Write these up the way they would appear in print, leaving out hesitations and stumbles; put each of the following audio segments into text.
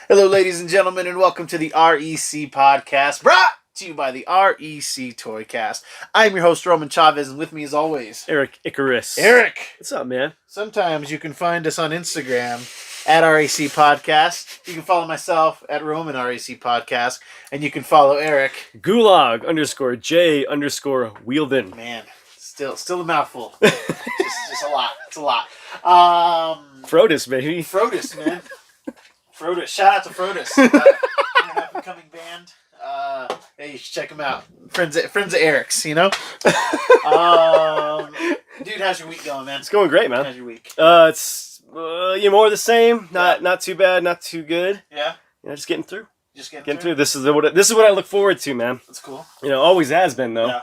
Hello, ladies and gentlemen, and welcome to the REC podcast, brought to you by the REC Toycast. I'm your host, Roman Chavez, and with me, as always, Erik Icarus. Eric. What's up, man? Sometimes you can find us on Instagram at REC Podcast. You can follow myself at Roman REC Podcast, and you can follow Eric. Gulag _J_Wielden. Man, still a mouthful. just a lot. It's a lot. Frodus, baby. Frodus, man. Frodus. Shout out to Frodus. An up-and-coming band. Hey, you should check them out. Friends of Eric's, you know? Dude, how's your week going, man? It's going great, man. How's your week? It's more of the same. Not too bad, not too good. Yeah? Just getting through. Just getting through? This is what I look forward to, man. That's cool. Always has been, though. Yeah.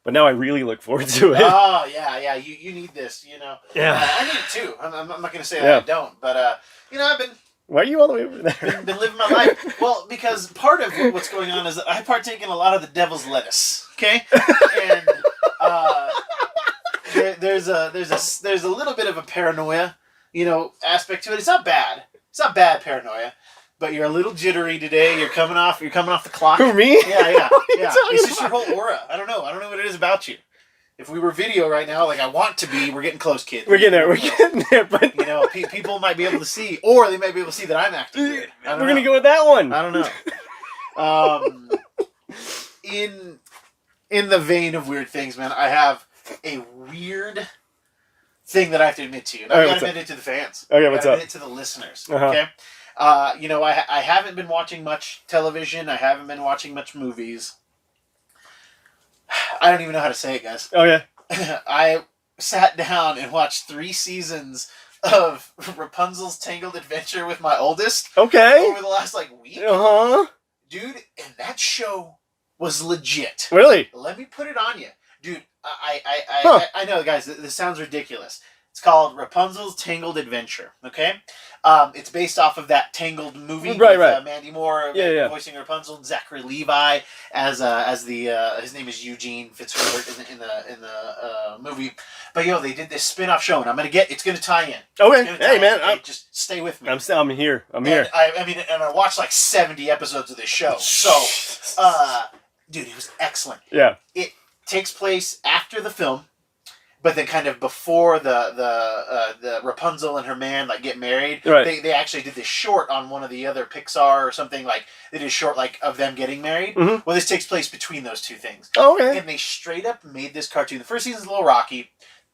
But now I really look forward to it. Oh, yeah. You need this, you know? Yeah. I need it, too. I'm not going to say that I don't, but, I've been... Why are you all the way over there? Been living my life. Well, because part of what's going on is that I partake in a lot of the devil's lettuce. Okay, and there's a little bit of a paranoia, aspect to it. It's not bad. It's not bad paranoia, but you're a little jittery today. You're coming off the clock. Who, me? Yeah. It's just about? your whole aura. I don't know what it is about you. If we were video right now, like I want to be, we're getting close, kid. We're getting there, but people might be able to see, or they might be able to see that I'm acting weird. We're gonna go with that one. I don't know. In the vein of weird things, man, I have a weird thing that I have to admit to you. I gotta admit it to the fans. Okay, what's up? Admit it to the listeners. Okay. I haven't been watching much television. I haven't been watching much movies. I don't even know how to say it, guys. Oh, yeah? I sat down and watched 3 seasons of Rapunzel's Tangled Adventure with my oldest. Okay. Over the last, week. Uh-huh. Dude, and that show was legit. Really? Let me put it on you. Dude, I know, guys, this sounds ridiculous. It's called Rapunzel's Tangled Adventure, okay? It's based off of that Tangled movie with Mandy Moore voicing Rapunzel, and Zachary Levi as his name is Eugene Fitzherbert in the movie. But they did this spin-off show, and it's gonna tie in. Okay, hey man, just stay with me. I'm here. I'm here. I watched 70 episodes of this show. So, dude, it was excellent. Yeah. It takes place after the film. But then, kind of before the Rapunzel and her man get married, right. They actually did this short on one of the other Pixar or something they did a short of them getting married. Mm-hmm. Well, this takes place between those two things. Oh, okay. And they straight up made this cartoon. The first season's a little rocky,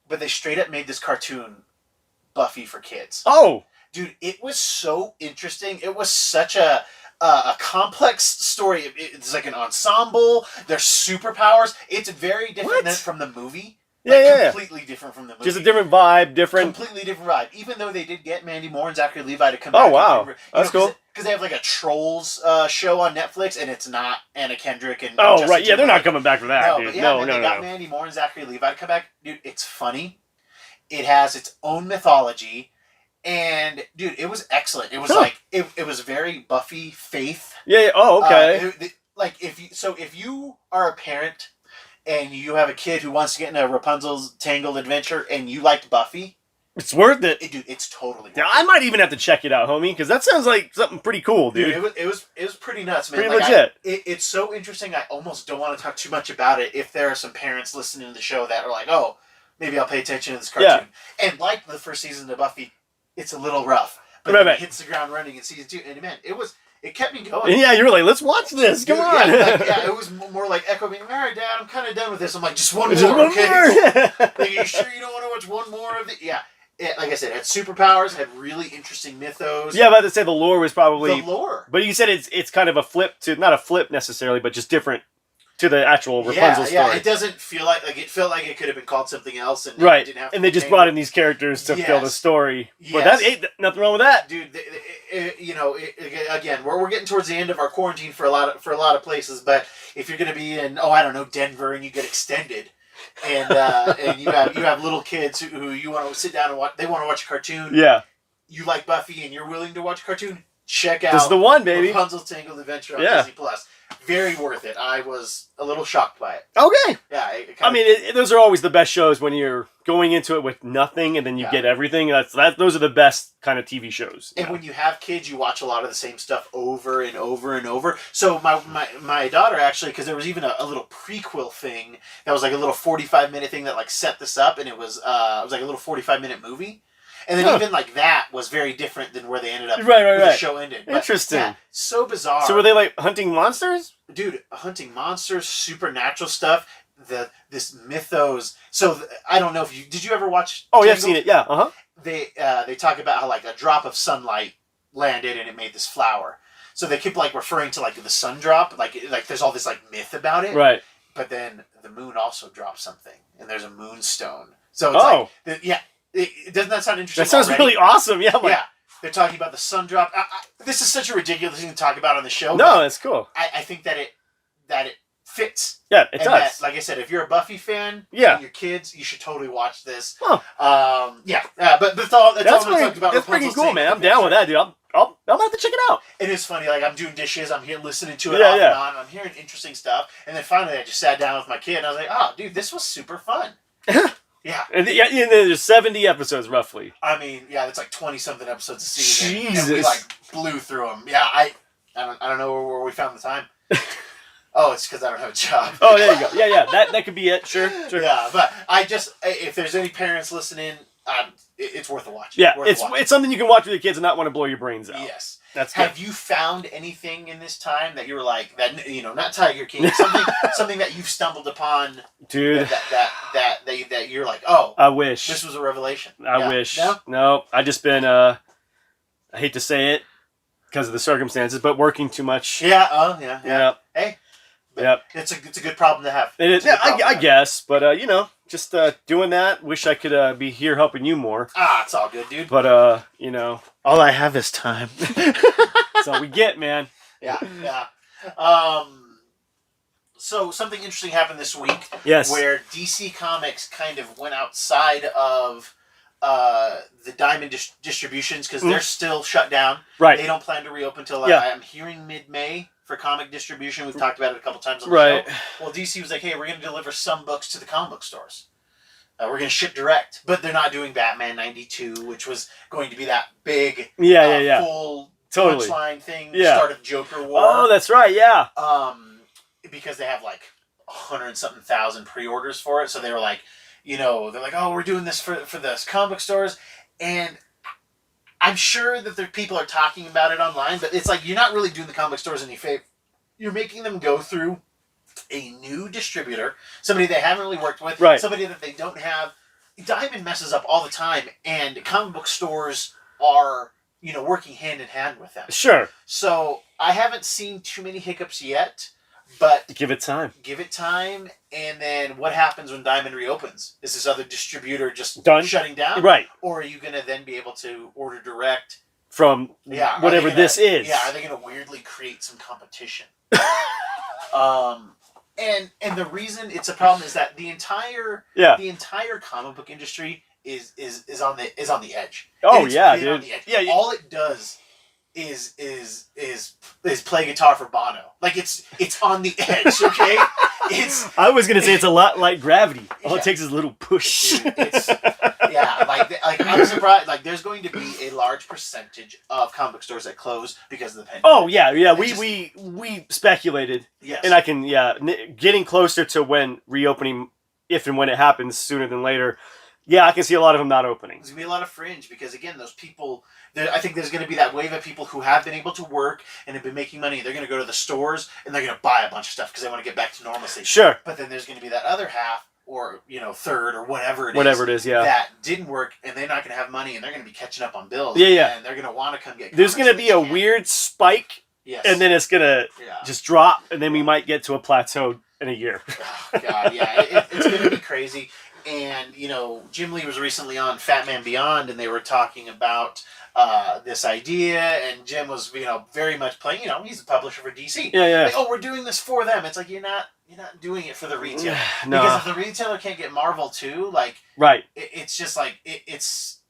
but they straight up made this cartoon Buffy for kids. Oh, dude, it was so interesting. It was such a complex story. It's like an ensemble. There's superpowers. It's very different from the movie. Completely different from the movie. Just a different vibe, Completely different vibe. Even though they did get Mandy Moore and Zachary Levi to come back. Oh, wow. That's cool. Because they have a Trolls show on Netflix, and it's not Anna Kendrick and Oh, Justin right. Yeah, they're not Timberlake. coming back for that, dude. But they No. got Mandy Moore and Zachary Levi to come back. Dude, it's funny. It has its own mythology. And, dude, it was excellent. It was it was very Buffy faith. Yeah. Oh, okay. If you are a parent and you have a kid who wants to get into Rapunzel's Tangled Adventure and you liked Buffy, it's worth it. Dude, it's totally worth it. I might even have to check it out, homie, because that sounds like something pretty cool, dude. It was pretty nuts, man. Pretty legit. It's so interesting. I almost don't want to talk too much about it if there are some parents listening to the show that are like, oh, maybe I'll pay attention to this cartoon. Yeah. And like the first season of Buffy, it's a little rough. But it hits the ground running in season 2. And man, it kept me going. Yeah, you were like, let's watch this. Come on. It was more like Echo being, all right, Dad, I'm kind of done with this. I'm like, just one more, okay? Are you sure you don't want to watch one more of it? Yeah. Like I said, it had superpowers, had really interesting mythos. Yeah, but to say the lore was probably... The lore. But you said it's kind of a flip to... Not a flip necessarily, but just different to the actual Rapunzel story. Yeah, it doesn't feel like it felt like it could have been called something else. And right, it didn't have to and they just brought in these characters to fill the story. Yes. But that ain't nothing wrong with that. Dude, again, we're getting towards the end of our quarantine for a lot of places, but if you're going to be in, Denver and you get extended... and you have little kids who you want to sit down and watch. They want to watch a cartoon. Yeah. You like Buffy and you're willing to watch a cartoon. Check out this is the one, baby. Rapunzel's Tangled Adventure on Disney Plus. Very worth it. I was a little shocked by it. Okay. Yeah. Those are always the best shows when you're going into it with nothing and then you get everything. Those are the best kind of TV shows. And when you have kids, you watch a lot of the same stuff over and over and over. So my daughter actually, because there was even a little prequel thing that was like a little 45-minute thing that like set this up, and it was like a little 45-minute movie. And then even like that was very different than where they ended up. Right. The show ended. But, interesting. Yeah, so bizarre. So were they like hunting monsters? Dude, hunting monsters, supernatural stuff. This mythos. So I don't know if did you ever watch? Oh yeah, I've seen it. Yeah. They talk about how like a drop of sunlight landed and it made this flower. So they keep like referring to like the sun drop, like there's all this like myth about it. Right. But then the moon also drops something, and there's a moonstone. So it's doesn't that sound interesting? That sounds really awesome. Yeah. Yeah. They're talking about the sun drop. This is such a ridiculous thing to talk about on the show. No, that's cool. I think that it fits. Yeah, it does. Like I said, if you're a Buffy fan, and your kids, you should totally watch this. Huh. But that's all I talked about. That's pretty cool, man. I'm down with that, dude. I'll have to check it out. It is funny. Like I'm doing dishes, I'm here listening to it off and on. I'm hearing interesting stuff, and then finally I just sat down with my kid, and I was like, "Oh, dude, this was super fun." Yeah. And there's 70 episodes roughly. I mean, it's like 20-something episodes a season. Jesus. And we like blew through them. Yeah, I don't know where we found the time. Oh, it's because I don't have a job. Oh, there you go. Yeah. That could be it. Sure. Yeah, but if there's any parents listening, it's worth a watch. Yeah, it's something you can watch with your kids and not want to blow your brains out. Yes. That's good. Have you found anything in this time that you were like that? Not Tiger King, something that you've stumbled upon, dude. That you're like, oh, I wish this was a revelation. I wish. No, I just been I hate to say it because of the circumstances, but working too much. Yeah. Yeah. Hey. Yep. It's a good problem to have. It is. Yeah, I guess, but just doing that. Wish I could be here helping you more. It's all good, dude. But all I have is time. That's all we get, man. Yeah. So something interesting happened this week. Yes. Where DC Comics kind of went outside of the Diamond distributions because they're still shut down. Right. They don't plan to reopen until I'm hearing mid-May for comic distribution. We've talked about it a couple times on the show. Well, DC was like, hey, we're going to deliver some books to the comic book stores. We're going to ship direct. But they're not doing Batman 92, which was going to be that big full punchline thing. Start of Joker War. Oh, that's right, yeah. Because they have like 100-something thousand pre-orders for it. So they were like, they're like, oh, we're doing this for the comic book stores. And I'm sure that people are talking about it online, but it's like you're not really doing the comic stores any favor. You're making them go through a new distributor, somebody they haven't really worked with, somebody that they don't have. Diamond messes up all the time, and comic book stores are, working hand in hand with them. Sure. So I haven't seen too many hiccups yet, but give it time. And then what happens when Diamond reopens? Is this other distributor just shutting down? Right. Or are you going to then be able to order direct from whatever this is? Yeah, are they going to weirdly create some competition? And the reason it's a problem is that the entire comic book industry is on the edge. Oh yeah, dude. Yeah, all it does is play guitar for Bono. Like it's on the edge, okay? I was gonna say it's a lot like Gravity. All it takes is a little push. Dude, like I'm surprised. Like there's going to be a large percentage of comic book stores that close because of the pandemic. Oh yeah. We speculated. Yes. And I can getting closer to when reopening, if and when it happens sooner than later. Yeah, I can see a lot of them not opening. There's going to be a lot of fringe because, again, those people... I think there's going to be that wave of people who have been able to work and have been making money. They're going to go to the stores and they're going to buy a bunch of stuff because they want to get back to normalcy. Sure. But then there's going to be that other half or, third or whatever it is. Yeah. That didn't work and they're not going to have money and they're going to be catching up on bills. Yeah. And they're going to want to come get... There's going to be a weird spike. Yes. And then it's going to just drop and then we might get to a plateau in a year. Oh, God, yeah. It's going to be crazy. And, Jim Lee was recently on Fat Man Beyond, and they were talking about this idea, and Jim was, very much playing, he's a publisher for DC. Yeah. Like, we're doing this for them. It's like, you're not doing it for the retailer. No. Because if the retailer can't get Marvel too, like, right. It's just like, it's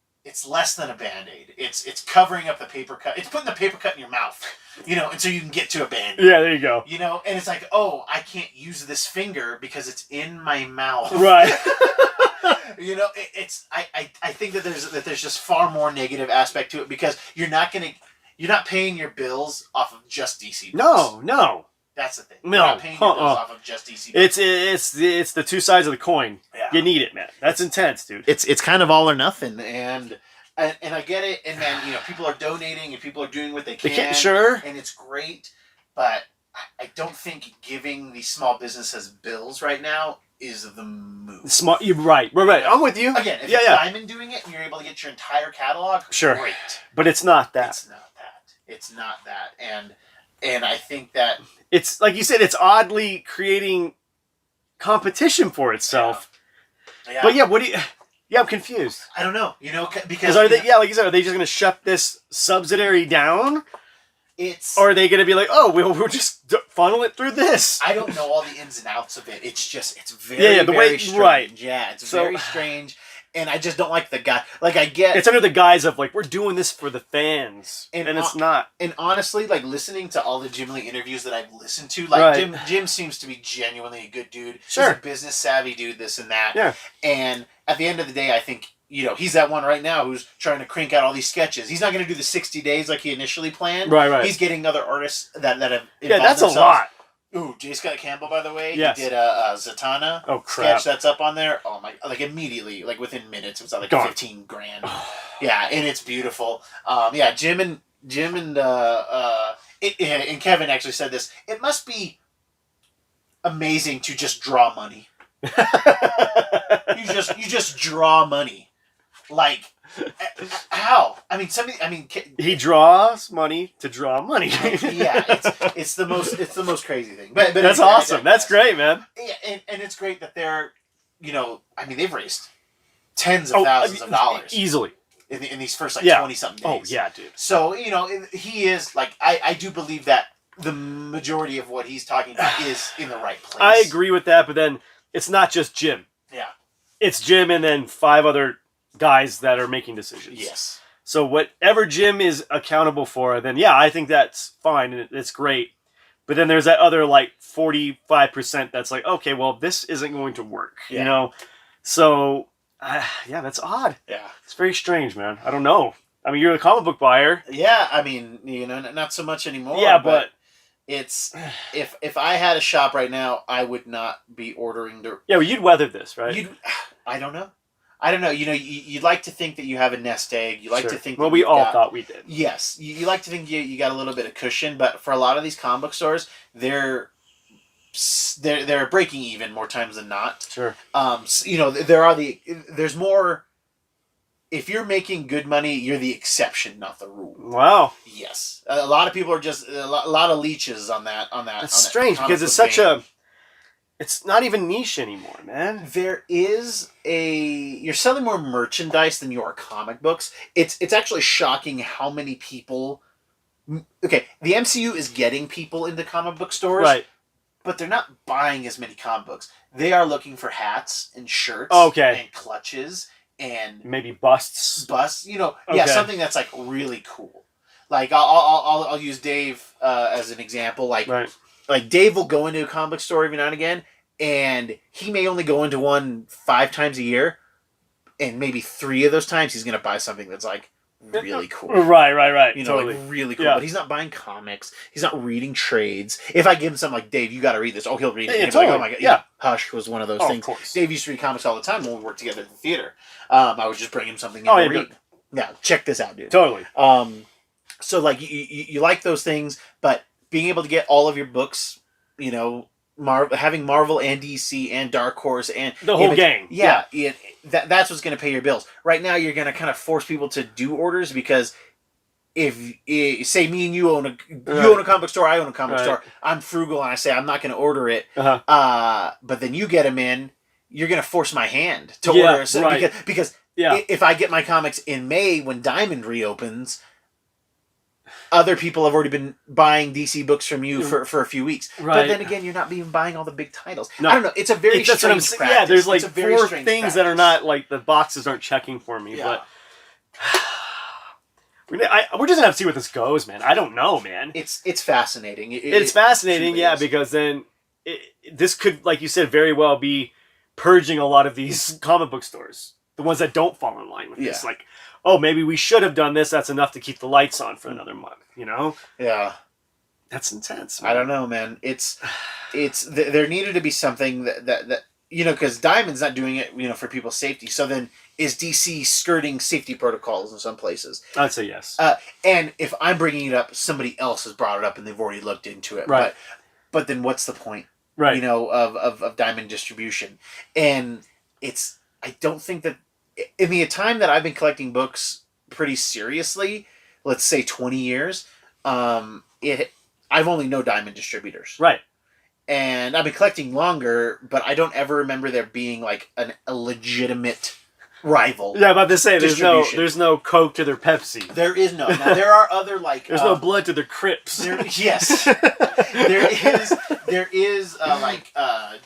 less than a Band-Aid. It's covering up the paper cut. It's putting the paper cut in your mouth. You know, and so you can get to a band. Yeah, there you go. You know, and it's like, oh, I can't use this finger because it's in my mouth. Right. You know, I think that there's just far more negative aspect to it because you're not paying your bills off of just DC books. No. That's the thing. No. You're not paying your bills off of just DC books. It's the two sides of the coin. Yeah. You need it, man. That's intense, dude. It's kind of all or nothing, and I get it, and man, you know, people are donating and people are doing what they can. Sure. And it's great, but I don't think giving these small businesses bills right now is the move. Smart. You're right. Right. I'm with you. Again, if it's Diamond doing it and you're able to get your entire catalog, sure. Great. But it's not that. It's not that. And I think that it's like you said, it's oddly creating competition for itself. Yeah. But what do you? Yeah, I'm confused. I don't know. You know, because are they? Yeah, like you said, are they just going to shut this subsidiary down? Or are they going to be like, oh, we'll just funnel it through this? I don't know all the ins and outs of it. It's very, very strange. Right. Yeah, it's very strange. And I just don't like the guy. Like, I get... It's under the guise of, like, we're doing this for the fans. And it's not. And honestly, like, listening to all the Jim Lee interviews that I've listened to, like, Jim seems to be genuinely a good dude. Sure. He's a business-savvy dude, this and that. Yeah. And at the end of the day, I think... You know, he's that one right now who's trying to crank out all these sketches. He's not going to do the 60 days like he initially planned. Right. He's getting other artists that have that's themselves. A lot. Ooh, J. Scott Campbell, by the way. Yes. He did a Zatanna sketch that's up on there. Oh my! Like immediately, like within minutes, it was like $15,000. Yeah, and it's beautiful. Jim and and Kevin actually said this. It must be amazing to just draw money. You just draw money. Like, how? I mean, he draws money to draw money. Yeah, it's the most crazy thing. But that's awesome. That's great, man. Yeah, and it's great that they're, you know, I mean, they've raised tens of thousands of dollars easily in these first 20-something days. Oh yeah, dude. So you know, he is like, I do believe that the majority of what he's talking about is in the right place. I agree with that, but then it's not just Jim. Yeah, it's Jim and then 5 other guys that are making decisions. Yes. So whatever Jim is accountable for, then I think that's fine and it's great. But then there's that other like 45% that's like, okay, well, this isn't going to work, you know? So, that's odd. Yeah. It's very strange, man. I don't know. I mean, you're a comic book buyer. Yeah, I mean, you know, not so much anymore. Yeah, but it's if I had a shop right now, I would not be ordering the. Yeah, well, you'd weather this, right? I don't know. You know, you'd like to think that you have a nest egg. You like to think. Well, we all thought we did. Yes, you like to think you got a little bit of cushion, but for a lot of these comic book stores, they're breaking even more times than not. Sure. You know, there's more. If you're making good money, you're the exception, not the rule. Wow. Yes, a lot of people are just a lot of leeches on that. That's strange because it's such a. It's not even niche anymore, man. You're selling more merchandise than you are comic books. It's actually shocking how many people. Okay, the MCU is getting people into comic book stores, right? But they're not buying as many comic books. They are looking for hats and shirts, and clutches. And maybe busts, you know, something that's like really cool. Like I'll use Dave as an example. Like Dave will go into a comic book store every now and again, and he may only go into one 5 times a year, and maybe 3 of those times he's gonna buy something that's like really cool. Right. You know, totally. like really cool. Yeah. But he's not buying comics. He's not reading trades. If I give him something like, Dave, you got to read this. Oh, he'll read it. Yeah, totally. like, oh my god. Yeah. Hush was one of those things. Of course. Dave used to read comics all the time when we worked together at the theater. I would just bring him something to read. Yeah, check this out, dude. Totally. So like you like those things, but being able to get all of your books, you know, having Marvel and DC and Dark Horse and the whole gang. Yeah. That's what's going to pay your bills. Right now, you're going to kind of force people to do orders because if say me and you own a comic book store, I own a comic book store. I'm frugal and I say I'm not going to order it. But then you get them in, you're going to force my hand to order. Because if I get my comics in May when Diamond reopens, other people have already been buying DC books from you for a few weeks. Right. But then again, you're not even buying all the big titles. No. I don't know. It's a very strange practice. Yeah, there's like 4 things that are not like the boxes aren't checking for me. Yeah. We're just gonna have to see where this goes, man. I don't know, man. It's fascinating. It's fascinating, yeah, because then this could, like you said, very well be purging a lot of these comic book stores, the ones that don't fall in line with this. Like, oh, maybe we should have done this. That's enough to keep the lights on for another month. You know? Yeah. That's intense, man. I don't know, man. It's there needed to be something that because Diamond's not doing it, for people's safety. So then, is DC skirting safety protocols in some places? I'd say yes. And if I'm bringing it up, somebody else has brought it up and they've already looked into it. Right. But then what's the point? Right. Of Diamond distribution, and I don't think that in the time that I've been collecting books pretty seriously, let's say 20 years, I've only known Diamond distributors. Right. And I've been collecting longer, but I don't ever remember there being like a legitimate rival. Yeah, I'm about to say there's no Coke to their Pepsi. There is no. Now there are other like there's no blood to their Crips. Yes, there is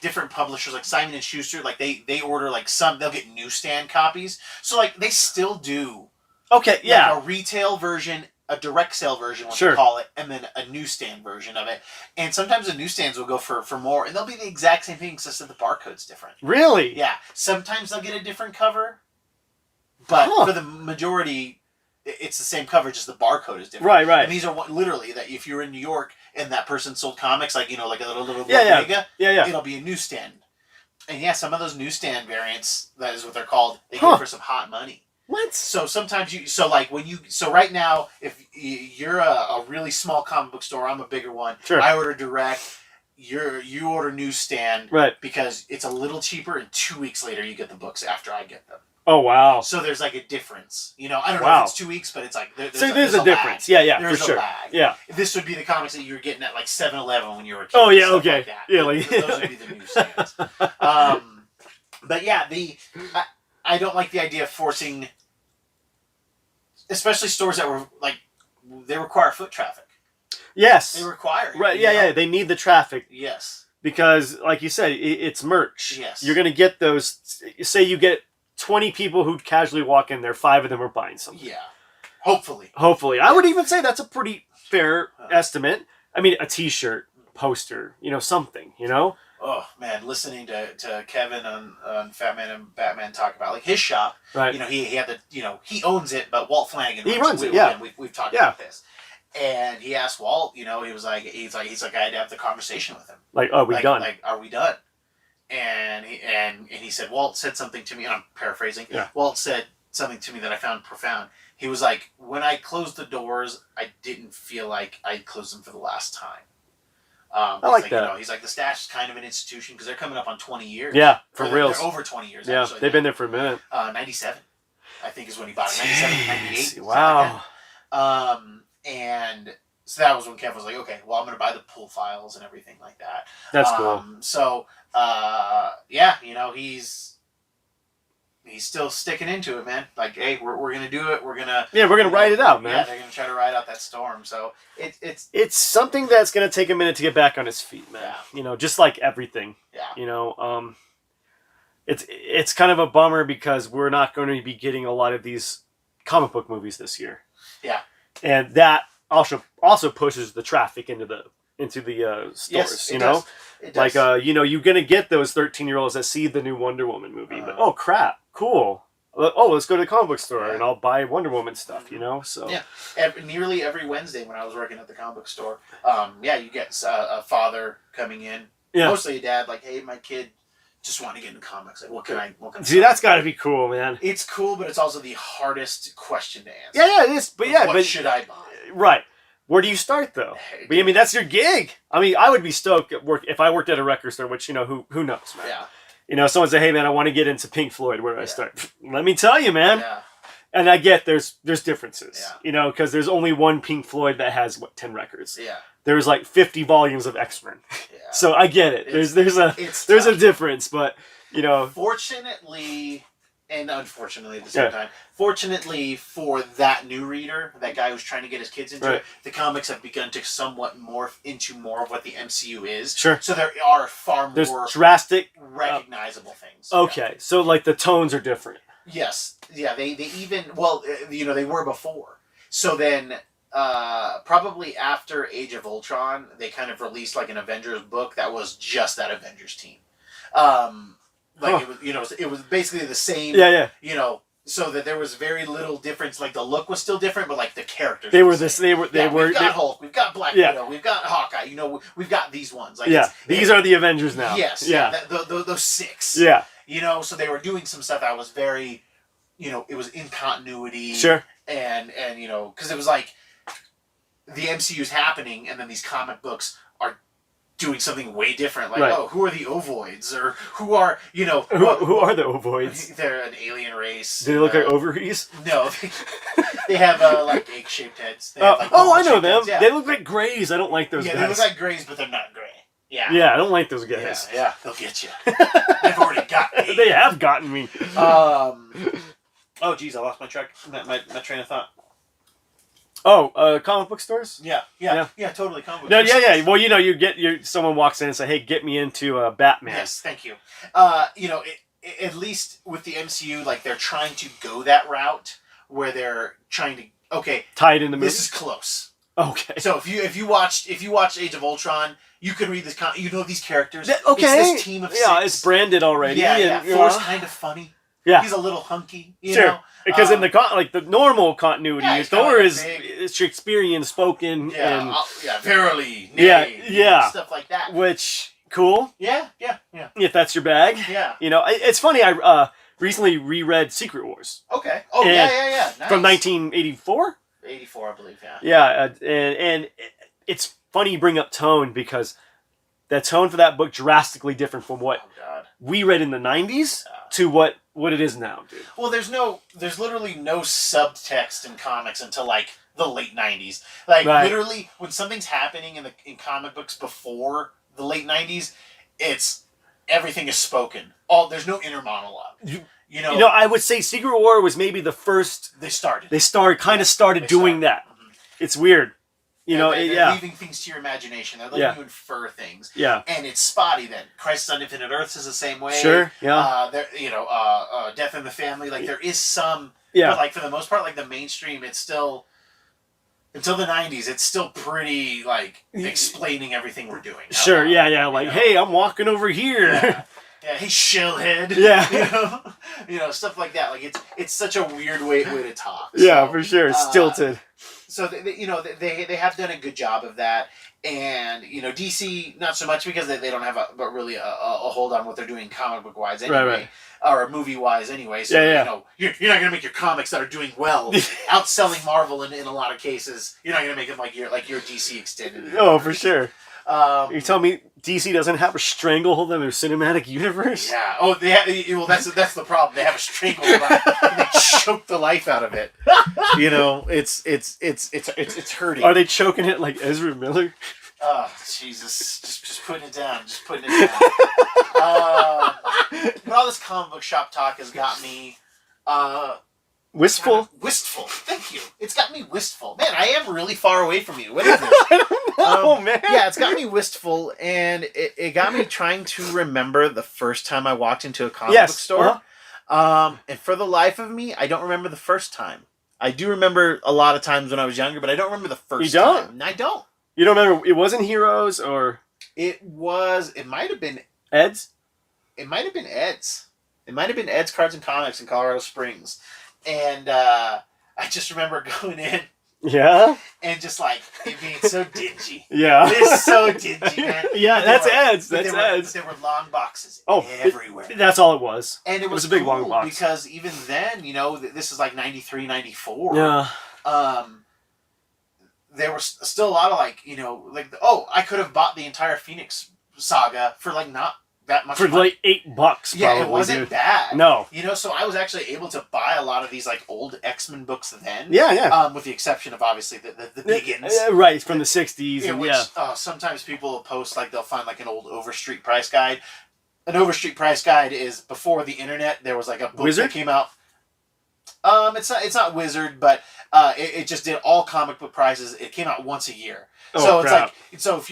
different publishers like Simon and Schuster. Like they order like they'll get newsstand copies. So like they still do. Okay, yeah. Like a retail version, a direct sale version, what they call it, and then a newsstand version of it. And sometimes the newsstands will go for more, and they'll be the exact same thing, except that the barcode's different. Really? Yeah. Sometimes they'll get a different cover, but for the majority, it's the same cover, just the barcode is different. Right. And these are literally that if you're in New York and that person sold comics, like like a little yeah, it'll be a newsstand. And some of those newsstand variants, that is what they're called, they go for some hot money. What? So sometimes right now, if you're a really small comic book store, I'm a bigger one. Sure. I order direct. You order newsstand. Right. Because it's a little cheaper, and 2 weeks later you get the books after I get them. Oh wow. So there's like a difference. I don't know if it's 2 weeks, but it's like there's a difference. Lag. Yeah, there's for sure. A lag. Yeah. This would be the comics that you were getting at like 7-Eleven when you were a kid. Oh yeah, okay. Like that. Yeah, those would be the newsstands. But yeah, I don't like the idea of forcing, especially stores that were like, they require foot traffic. Yes. They require it. Right, yeah. They need the traffic. Yes. Because, like you said, it's merch. Yes. You're going to get those, say you get 20 people who casually walk in there, 5 of them are buying something. Yeah. Hopefully. I would even say that's a pretty fair estimate. I mean, a t-shirt, poster, something, Oh man, listening to Kevin on Fat Man and Batman talk about like his shop. Right. He had the he owns it, but Walt Flanagan runs it. Yeah. We've talked about this, and he asked Walt. He was like he's like I had to have the conversation with him. Like, are we done? Like, are we done? And he said Walt said something to me, and I'm paraphrasing. Yeah. Walt said something to me that I found profound. He was like, when I closed the doors, I didn't feel like I closed them for the last time. I like that. He's like, the Stash is kind of an institution because they're coming up on 20 years. Yeah, for real. They're over 20 years, yeah, actually. They've been there for a minute. 97, I think, is when he bought it. 97, 98. Wow. And so that was when Kev was like, okay, well, I'm going to buy the pull files and everything like that. That's cool. So, he's still sticking into it, man. Like, hey, we're going to do it. We're going to ride it out, man. Yeah, they're going to try to ride out that storm. So it's something that's going to take a minute to get back on his feet, man. Yeah. Just like everything. Yeah. It's kind of a bummer because we're not going to be getting a lot of these comic book movies this year. Yeah. And that also pushes the traffic into the stores, yes, you know? It does. Like, you're going to get those 13-year-olds that see the new Wonder Woman movie, but, oh, crap, cool. Oh, let's go to the comic book store and I'll buy Wonder Woman stuff, So yeah, nearly every Wednesday when I was working at the comic book store, you get a father coming in, mostly a dad, like, hey, my kid just want to get into comics. Like, what can I see? That's got to be cool, man. It's cool, but it's also the hardest question to answer. Yeah, it is. But what should I buy? Right. Where do you start though? But, I mean, that's your gig. I mean, I would be stoked if I worked at a record store, which who knows, man. Yeah. Someone say, "Hey, man, I want to get into Pink Floyd. Where do I start?" Let me tell you, man. Yeah. And I get there's differences. Yeah. Because there's only one Pink Floyd that has 10 records. Yeah. There's like 50 volumes of X-Men. Yeah. So I get it. There's a difference, but Fortunately, and unfortunately at the same time, fortunately for that new reader, that guy who's trying to get his kids into it, the comics have begun to somewhat morph into more of what the MCU is. Sure. So there are far more drastic, recognizable things. Okay, so like the tones are different. Yes. Yeah, they even, they were before. So then, probably after Age of Ultron, they kind of released like an Avengers book that was just that Avengers team. It was, it was basically the same. Yeah. So that there was very little difference. Like the look was still different, but like the characters. They were this. They were. We've got Hulk. We've got Black Widow. We've got Hawkeye. We've got these ones. Like these are the Avengers now. Yes. Yeah. Those 6. Yeah. So they were doing some stuff that was very, it was in continuity. Sure. And because it was like the MCU's happening, and then these comic books are doing something way different. Like, who are the Ovoids? Or who are, who are the Ovoids? They're an alien race. Do they look like ovaries? No. They have, like, egg-shaped heads. They have, like, I know them. Heads, yeah. They look like Greys. I don't like those guys. Yeah, they look like Greys, but they're not Grey. Yeah. Yeah, I don't like those guys. Yeah, they'll get you. They've already got me. They have gotten me. Oh, geez, I lost my track. My train of thought. Oh, comic book stores? Yeah, totally. Comic book No, stores. yeah. Well, someone walks in and say, "Hey, get me into Batman." Yes, thank you. At least with the MCU, like they're trying to go that route where they're trying to tie it in the movie. This is close. Okay. So if you watched Age of Ultron, you could read this. These characters. Okay. It's this team of 6. Yeah, it's branded already. Yeah. Thor's kind of funny. Yeah. He's a little hunky. You sure. know? Because in the normal continuity, Thor is Shakespearean spoken. Yeah. Verily. Nay, stuff like that. Which cool. Yeah. If that's your bag. Yeah. It's funny. I recently reread Secret Wars. Okay. Oh yeah. Nice. From 1984. 84, I believe. Yeah. Yeah, and it's funny you bring up tone because the tone for that book drastically different from what we read in the 90s to what it is now, dude. Well, there's literally no subtext in comics until like the late 90s. Like literally when something's happening in comic books before the late 90s, everything is spoken. There's no inner monologue. I would say Secret War was maybe the first. They started doing that. Mm-hmm. It's weird. They're leaving things to your imagination. They're letting you infer things. Yeah. And it's spotty then. Crisis on Infinite Earths is the same way. Sure. Yeah. Death in the Family. Like there is some. Yeah. But like for the most part, like the mainstream, it's still. Until the 90s, it's still pretty like explaining everything we're doing. Sure. Yeah. Like, hey, I'm walking over here. Yeah, hey, shillhead. Yeah. Stuff like that. Like it's such a weird way to talk. Yeah, for sure. It's stilted. So they have done a good job of that, and DC not so much because they don't have a hold on what they're doing comic book wise anyway, or movie wise anyway. So you're not gonna make your comics that are doing well outselling Marvel in a lot of cases. You're not gonna make them like your DC extended. Oh, for sure. You tell me DC doesn't have a stranglehold in their cinematic universe? Yeah. Oh, they have, well, that's the problem. They have a stranglehold and they choke the life out of it. It's hurting. Are they choking it like Ezra Miller? Oh, Jesus. Just putting it down. But all this comic book shop talk has got me wistful? Wistful. Thank you. It's got me wistful. Man, I am really far away from you. What is this? I don't know, man. Yeah, it's got me wistful, and it got me trying to remember the first time I walked into a comic book store. And for the life of me, I don't remember the first time. I do remember a lot of times when I was younger, but I don't remember the first time. I don't. You don't remember? It wasn't Heroes or... It might have been... Ed's? It might have been Ed's. It might have been Ed's Cards and Comics in Colorado Springs. And I just remember going in. Yeah? And just like, it being so dingy. Yeah. It is so dingy, man. Yeah, that's Ed's. That's Ed's. There were long boxes everywhere. That's all it was. And it was a big cool long box. Because even then, this is like 93, 94. Yeah. There was still a lot of I could have bought the entire Phoenix saga for like not that much for money. like $8 probably. Yeah, it wasn't bad. No. So I was actually able to buy a lot of these like old X-Men books then. Yeah. With the exception of obviously the biggins. Right, from the 60s. Sometimes people will post like they'll find like an old Overstreet price guide. An Overstreet price guide is before the internet. There was like a book that came out. It's not Wizard, but it just did all comic book prices. It came out once a year. Oh, so it's like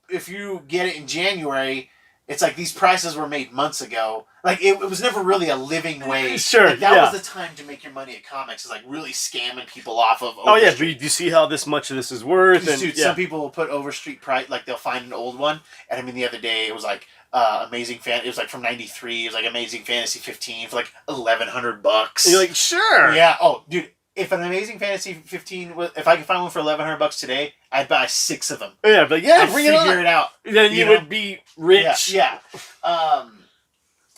if you get it in January, It's like these prices were made months ago. Like it was never really a living wage. Sure, like, that was the time to make your money at comics. Is like really scamming people off of. Oh yeah, but do you see how this much of this is worth? And dude, some people will put Overstreet price. Like they'll find an old one, and I mean the other day it was like Amazing Fan. It was like from '93. It was like Amazing Fantasy 15 for like $1,100. And you're like, sure. Yeah. Oh, dude. If an Amazing Fantasy 15, if I could find one for $1,100 today, I'd buy 6 of them. Yeah, but yeah, I'd figure it out. Then you would be rich. Yeah.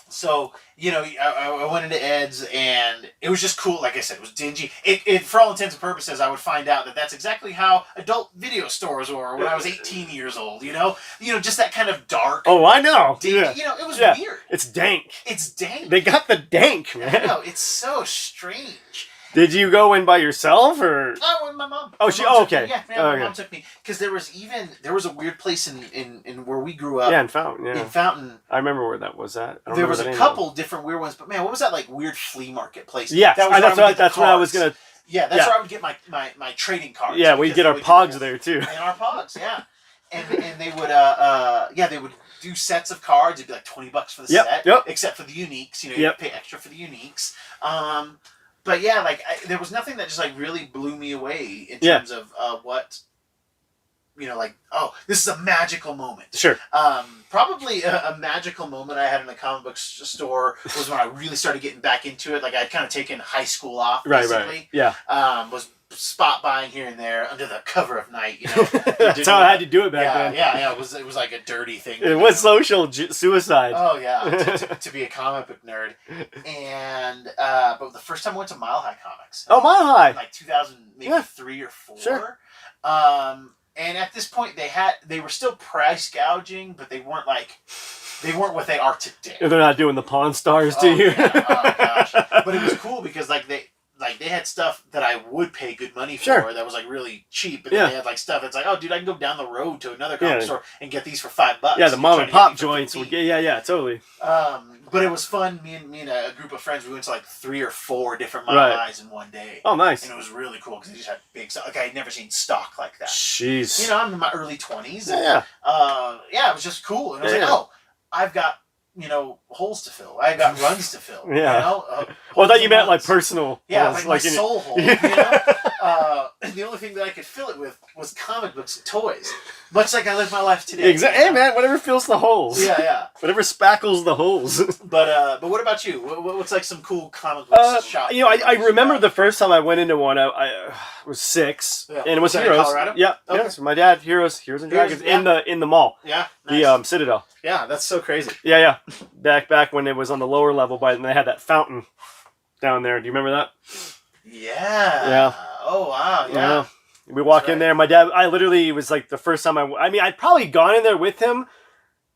So I went into Ed's and it was just cool. Like I said, it was dingy. It for all intents and purposes, I would find out that that's exactly how adult video stores were when I was 18 years old. Just that kind of dark. Oh, I know. Dingy, it was weird. It's dank. It's dank. They got the dank, man. I know, it's so strange. Did you go in by yourself or? I went with my mom. Oh, okay. My mom took me because there was a weird place in where we grew up. Yeah, in Fountain. Yeah. In Fountain. I remember where that was at. There was a couple different weird ones, but man, what was that like weird flea market place? Yeah, that's where I was gonna. Yeah, that's where I would get my trading cards. Yeah, we'd get our pogs there too. And our pogs, yeah. And they would they would do sets of cards. It'd be like $20 for the set. Yep. Except for the uniques, you pay extra for the uniques. But yeah, like there was nothing that just like really blew me away in terms of what, this is a magical moment. Sure. Probably a magical moment I had in a comic book store was when I really started getting back into it. Like I'd kind of taken high school off, basically. Right. Yeah. Was spot buying here and there under the cover of night. That's how I had to do it back then. Yeah. It was like a dirty thing. It was social suicide. Oh yeah, to be a comic book nerd. And but the first time I went to Mile High Comics. Oh, Mile High. Like 2003 or 4. Sure. And at this point they were still price gouging, but they weren't what they are today. They're not doing the Pawn Stars to you. Yeah. Oh gosh. But it was cool because they had stuff that I would pay good money for that was like really cheap, and then they had like stuff that's like, oh dude, I can go down the road to another comic store and get these for $5. Yeah, the mom and pop joints would get totally. But it was fun. Me and a group of friends, we went to like 3 or 4 different Mile Highs in one day. Oh, nice. And it was really cool because they just had big stuff. Like I had never seen stock like that. Jeez. I'm in my early 20s. And, yeah. It was just cool. And I was like, I've got holes to fill. I got runs to fill. Yeah. Well, I thought you meant like personal. Yeah, like my soul hole. And the only thing that I could fill it with was comic books and toys. Much like I live my life today. Exactly. Hey man, whatever fills the holes. Yeah. Whatever spackles the holes. But what about you? What's like some cool comic books shop? I remember the first time I went into one. I was 6, and it was Heroes. Colorado? Yeah. Okay. Yeah. So my dad, Heroes and Dragons in the mall. Yeah. Nice. The Citadel. Yeah, that's so crazy. Yeah. Back when it was on the lower level, and they had that fountain down there. Do you remember that? Yeah. Oh wow. Yeah. We walk in there. My dad. I literally was like the first time I'd probably gone in there with him,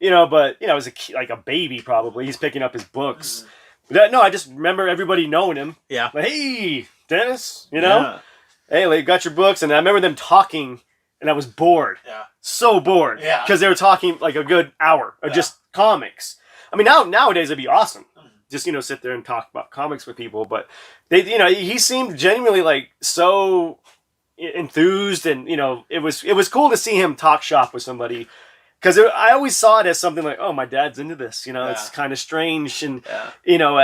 but I was like a baby probably. He's picking up his books. But I just remember everybody knowing him. Yeah. Like, hey, Dennis. Hey, like, got your books, and I remember them talking, and I was bored. Yeah. So bored. Yeah. Because they were talking like a good hour of just comics. I mean, nowadays it'd be awesome. Just sit there and talk about comics with people, but they, he seemed genuinely like so enthused, and it was cool to see him talk shop with somebody, because I always saw it as something like, oh, my dad's into this, it's kind of strange, and I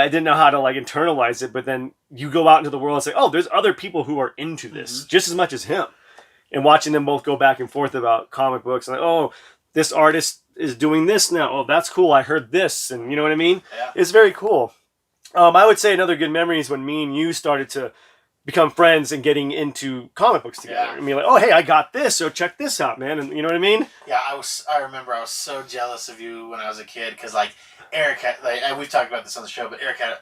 didn't know how to like internalize it, but then you go out into the world and say, oh, there's other people who are into this just as much as him, and watching them both go back and forth about comic books, and like, oh, this artist is doing this now. Oh, that's cool. I heard this, and you know what I mean? Yeah. It's very cool. I would say another good memory is when me and you started to become friends and getting into comic books together. Yeah. I mean, like, oh, hey, I got this, so check this out, man. And you know what I mean? Yeah, I remember I was so jealous of you when I was a kid, because like Eric had, we've talked about this on the show, but Eric had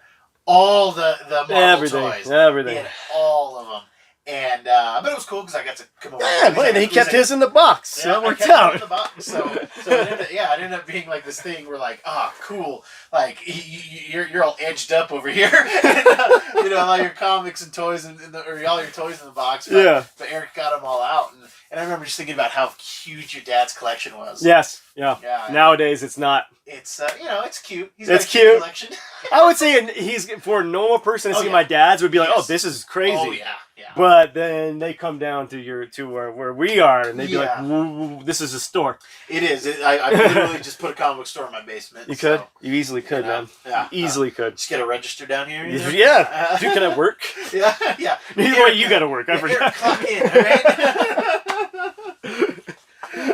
all the Marvel toys. Everything. He had all of them. And but it was cool because I got to come over. Yeah, and he kept his in the box, so it worked out. In the box. So it ended up being like this thing where like, cool, like you're all edged up over here, and, all your comics and toys or all your toys in the box. But Eric got them all out, and I remember just thinking about how huge your dad's collection was. Yes, yeah. Nowadays it's not. It's it's cute. It's cute. Collection. I would say he's for a normal person to see my dad's would be like, oh, this is crazy. Oh yeah. Yeah. But then they come down to where we are, and they'd be like, "This is a store." It is. I literally just put a comic book store in my basement. You could. You easily could, man. Yeah. You easily could. Just get a register down here. You know? Yeah. Dude, can I work? Yeah. Either way, you got to work. I forgot. Clock in, all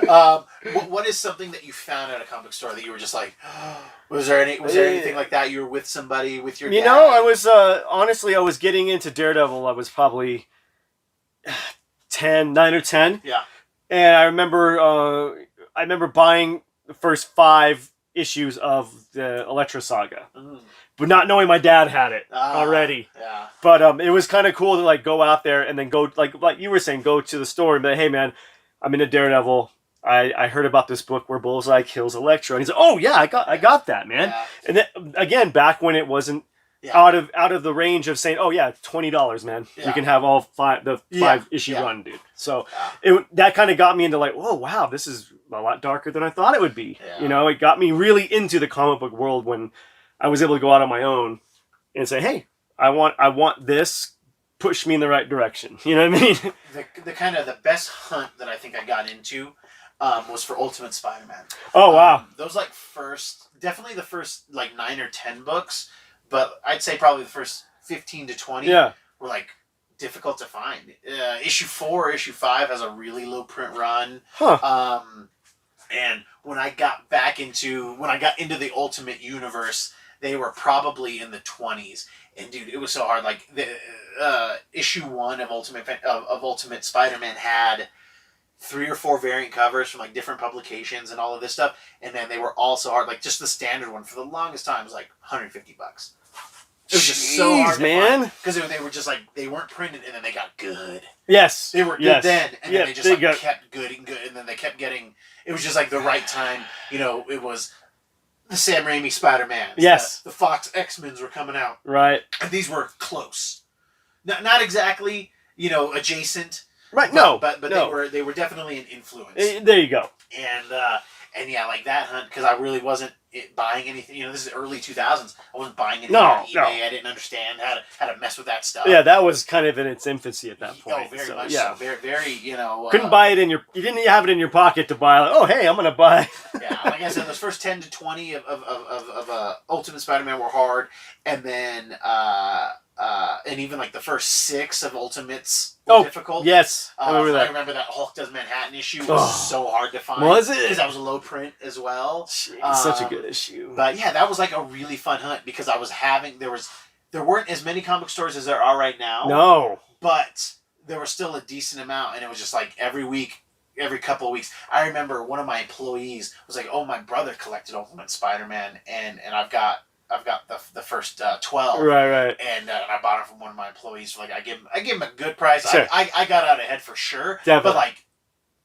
right? What is something that you found at a comic book store that you were just like, was there anything like that? You were with somebody, with your dad? You know, I was honestly, I was getting into Daredevil. I was probably 9 or 10. Yeah. And I remember buying the first 5 issues of the Elektra Saga, but not knowing my dad had it already. Yeah. But it was kind of cool to like go out there and then go like you were saying, go to the store and be like, "Hey man, I'm into Daredevil. I heard about this book where Bullseye kills Elektra." And he's like, "Oh yeah, I got that, man." Yeah. And then again, back when it wasn't out of the range of saying, "Oh yeah, $20, man. Yeah. You can have all 5 issue run, dude." So that kind of got me into like, "Oh wow, this is a lot darker than I thought it would be." Yeah. You know, it got me really into the comic book world when I was able to go out on my own and say, "Hey, I want this. Push me in the right direction." You know what I mean? The kind of the best hunt that I think I got into was for Ultimate Spider-Man. Oh wow. Those like definitely the first like 9 or 10 books, but I'd say probably the first 15 to 20 were like difficult to find. Issue 4 or issue 5 has a really low print run. And when I got into the Ultimate Universe, they were probably in the 20s. And dude, it was so hard. Like the issue 1 of Ultimate Spider-Man had 3 or 4 variant covers from like different publications and all of this stuff, and then they were all so hard. Like just the standard one for the longest time was like $150. It was just so hard, man, because they were just like they weren't printed, and then they got good. Yes, they were good then, and then they just kept good, and then they kept getting. It was just like the right time. You know, it was the Sam Raimi Spider-Man. Yes, the Fox X-Men's were coming out. Right, and these were close, not exactly adjacent. Right, but they were definitely an influence. There you go. And yeah, like that hunt, because I really wasn't buying anything. This is early 2000s. I wasn't buying anything on eBay. No. I didn't understand how to mess with that stuff. Yeah, that was kind of in its infancy at that point. Oh, very much so. Very, very, couldn't buy it you didn't have it in your pocket to buy. Like, oh, hey, I'm gonna buy. Yeah, like I said, those first 10 to 20 of Ultimate Spider-Man were hard, and then and even like the first 6 of Ultimates were difficult. Yes, I remember that. I remember that Hulk Does Manhattan issue was so hard to find. Was it? Because that was a low print as well. Such a good issue. But yeah, that was like a really fun hunt because I was there weren't as many comic stores as there are right now. No. But there was still a decent amount, and it was just like every week, every couple of weeks. I remember one of my employees was like, "Oh, my brother collected Ultimate Spider-Man, and I've got the first 12." Right. And I bought it from one of my employees for like I give him a good price. Sure. I got out ahead for sure. Definitely. But like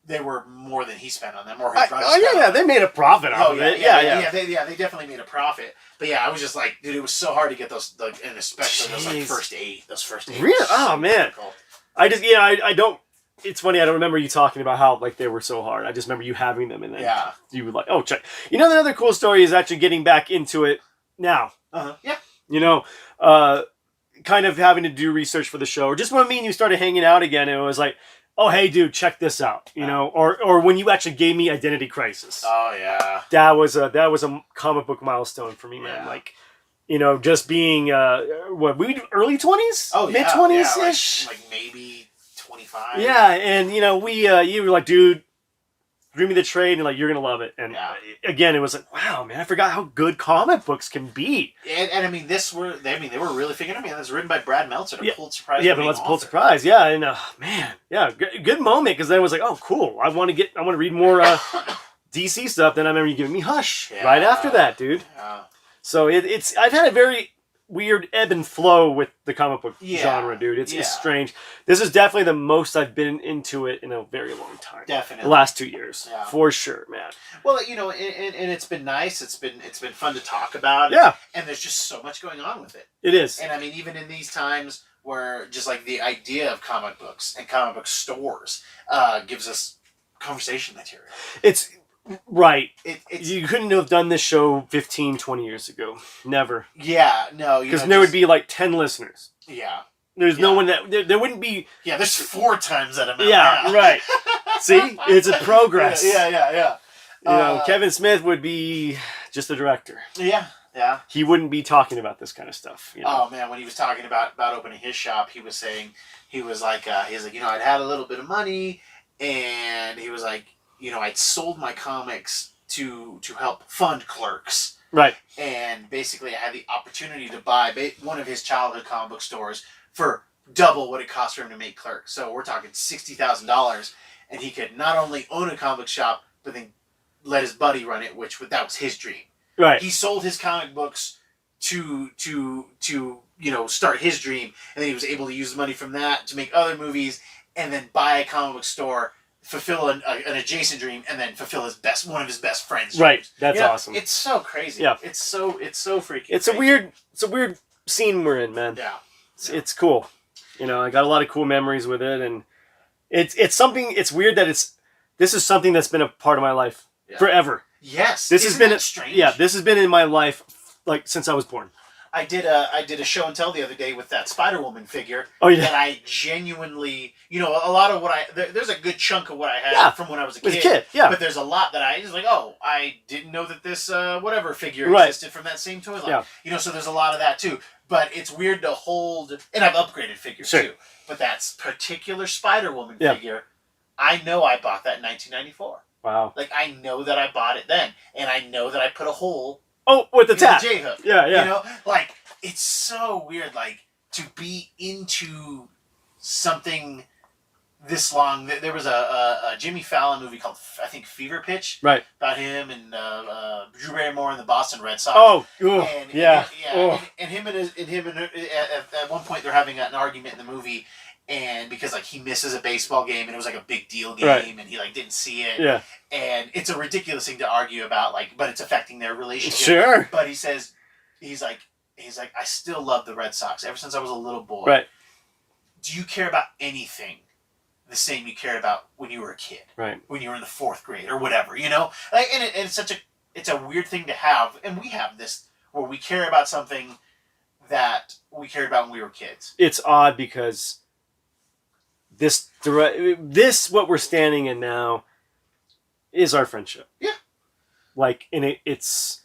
they were more than he spent on them, or his brother spent on them. They made a profit off of it. Yeah. They definitely made a profit. But yeah, I was just like, dude, it was so hard to get those, and especially those first 8. Those first 8. Really? Oh man. Difficult. I don't. It's funny. I don't remember you talking about how like they were so hard. I just remember you having them, and then you were like, "Oh, check." Another cool story is actually getting back into it now. Yeah. Kind of having to do research for the show, or just when me and you started hanging out again, it was like, "Oh, hey, dude, check this out." Or when you actually gave me Identity Crisis. Oh yeah. That was a comic book milestone for me, man. Like, just being early 20s, mid 20s ish, like maybe 25. Yeah, and you were like, "Dude, give me the trade," and like you're gonna love it. And again, it was like, wow, man, I forgot how good comic books can be. And I mean, they were really figuring. I mean, this was written by Brad Meltzer, a Pulitzer Prize. Yeah, but it's a Pulitzer Prize. Yeah, and man, yeah, good moment, because then it was like, oh, cool. I want to read more DC stuff. Then I remember you giving me Hush right after that, dude. Yeah. So I've had a very weird ebb and flow with the comic book genre, dude. It's strange. This is definitely the most I've been into it in a very long time. Definitely. The last 2 years. Yeah. For sure, man. Well, and it's been nice. It's been fun to talk about. Yeah. And there's just so much going on with it. It is. And I mean, even in these times where just like the idea of comic books and comic book stores gives us conversation material. It's right. You couldn't have done this show 15, 20 years ago. Never. Yeah, no. Because there would be like 10 listeners. Yeah. There's no one that there wouldn't be. Yeah, there's 4 times that amount. Yeah, right. See, it's a progress. Yeah. You know, Kevin Smith would be just a director. Yeah. He wouldn't be talking about this kind of stuff. You know? Oh man, when he was talking about opening his shop, he was saying I'd had a little bit of money, and he was like, I'd sold my comics to help fund Clerks. Right. And basically, I had the opportunity to buy one of his childhood comic book stores for double what it cost for him to make Clerks. So we're talking $60,000, and he could not only own a comic book shop, but then let his buddy run it, that was his dream. Right. He sold his comic books to start his dream, and then he was able to use the money from that to make other movies, and then buy a comic book store, fulfill an adjacent dream, and then fulfill one of his best friends' dreams. Right. That's awesome. It's so crazy. Yeah. It's so freaking. It's crazy. a weird scene we're in, man. Yeah. It's cool. I got a lot of cool memories with it, and it's something. It's weird that this is something that's been a part of my life forever. Yes. This has been strange. Yeah, this has been in my life like since I was born. I did a show and tell the other day with that Spider-Woman figure. Oh yeah. That I genuinely, a lot of what there's a good chunk of what I had from when I was a kid. Yeah. But there's a lot that I just like. Oh, I didn't know that this whatever figure existed from that same toy line. Yeah. So there's a lot of that too. But it's weird to hold, and I've upgraded figures too. But that particular Spider-Woman figure, I know I bought that in 1994. Wow. Like I know that I bought it then, and I know that I put a hole. Oh, with the tap. The J-hook. Yeah. Like, it's so weird, like, to be into something this long. There was a Jimmy Fallon movie called, I think, Fever Pitch. Right. About him and Drew Barrymore and the Boston Red Sox. Oh, And him at one point they're having an argument in the movie, and because like he misses a baseball game and it was like a big deal game, and he like didn't see it. Yeah. And it's a ridiculous thing to argue about, like, but it's affecting their relationship. Sure. But he's like, I still love the Red Sox ever since I was a little boy. Right. Do you care about anything the same you cared about when you were a kid? Right. When you were in the 4th grade or whatever, Like, and it's a weird thing to have, and we have this where we care about something that we cared about when we were kids. It's odd because this what we're standing in now is our friendship. Yeah. Like, and it is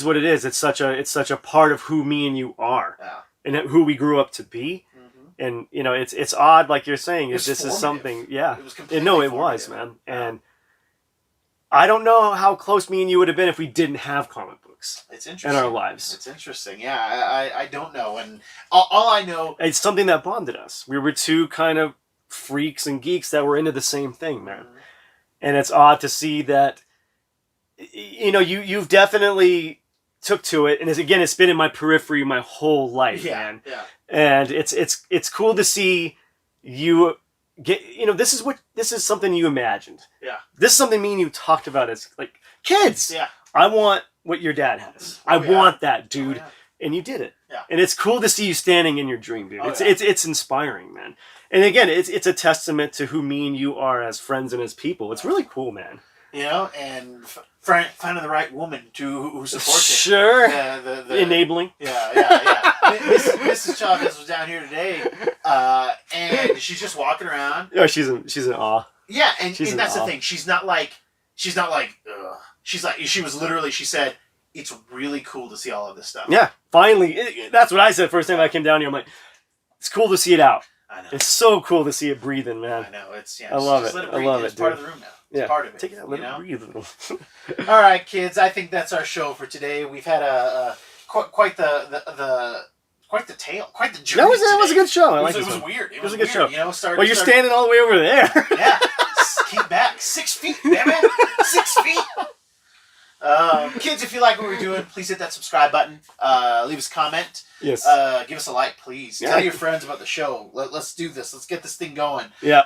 what it is. It's such a part of who me and you are, and who we grew up to be. Mm-hmm. And it's odd, like you're saying, this is something. Yeah. It was completely it was, man. And I don't know how close me and you would have been if we didn't have comic books. It's interesting in our lives. It's interesting. Yeah, I don't know, and all I know, it's something that bonded us. We were two kind of freaks and geeks that were into the same thing, man. Mm-hmm. And it's odd to see that, you've definitely took to it. And it's been in my periphery my whole life, man. Yeah. And it's cool to see you get, this is something you imagined. Yeah. This is something me and you talked about as like kids. Yeah. I want what your dad has. I want that, dude. Oh, yeah. And you did it. Yeah. And it's cool to see you standing in your dream, dude. It's inspiring, man. And again, it's a testament to who me and you are as friends and as people. It's really cool, man. And finding the right woman who supports it. Sure. Enabling. Yeah. Mrs. Chavez was down here today, and she's just walking around. Oh, she's in awe. Yeah, and that's the thing. She's not like, ugh. She said, it's really cool to see all of this stuff. Yeah, finally. That's what I said first time I came down here. I'm like, it's cool to see it out. I know. It's so cool to see it breathing, man. I know. I love it. I love it. It's part of the room now. It's part of it. Take it out, let it breathe a little. All right, kids. I think that's our show for today. We've had quite the tale, quite the journey. That was a good show. It was weird. It was a good show. Well, you're standing all the way over there. Yeah. Keep back. 6 feet, damn it. 6 feet. Kids, if you like what we're doing, please hit that subscribe button. Leave us a comment. Yes. Give us a like, please. Tell your friends about the show. Let's do this. Let's get this thing going. Yeah.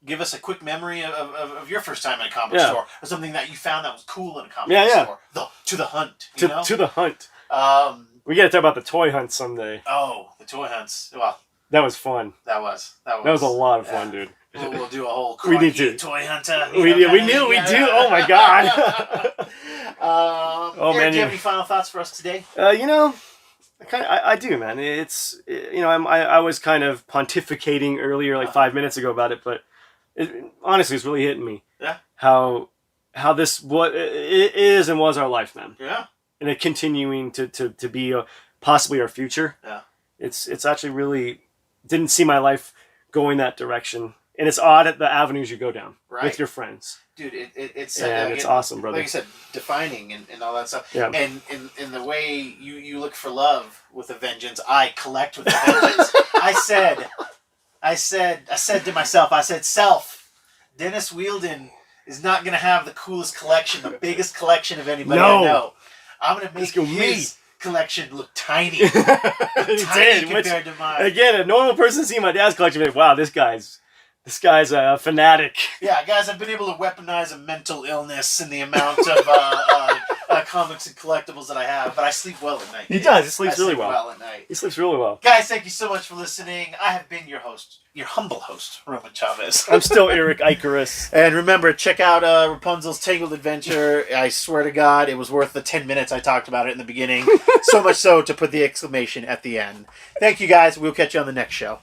Give us a quick memory of your first time in a comic store, or something that you found that was cool in a comic store. To the hunt. To the hunt. We got to talk about the toy hunt someday. Oh, the toy hunts. Well, that was fun. That was a lot of fun, dude. We'll do a whole we need to. toy hunter. We do. Oh my god. Man, do you have any final thoughts for us today? I do, man. It's I was kind of pontificating earlier, like 5 minutes ago, about it, but honestly, it's really hitting me. Yeah. How this what it is and was our life, man. Yeah. And it continuing to be possibly our future. Yeah. It's actually really didn't see my life going that direction, and it's odd at the avenues you go down with your friends. Dude, it's it's awesome, brother. Like you said, defining and all that stuff. Yeah. And in the way you look for love with a vengeance, I collect with a vengeance. I said to myself, self, Dennis Wheeldon is not gonna have the coolest collection, the biggest collection of anybody I know. I'm gonna make his collection look tiny. Tiny compared to mine. Again, a normal person seeing my dad's collection, like, wow, this guy's a fanatic. Yeah, guys, I've been able to weaponize a mental illness in the amount of comics and collectibles that I have, but I sleep well at night. He does. He sleeps really well at night. He sleeps really well. Guys, thank you so much for listening. I have been your host, your humble host, Roman Chavez. I'm still Erik Icarus. And remember, check out Rapunzel's Tangled Adventure. I swear to God, it was worth the 10 minutes I talked about it in the beginning. So much so to put the exclamation at the end. Thank you, guys. We'll catch you on the next show.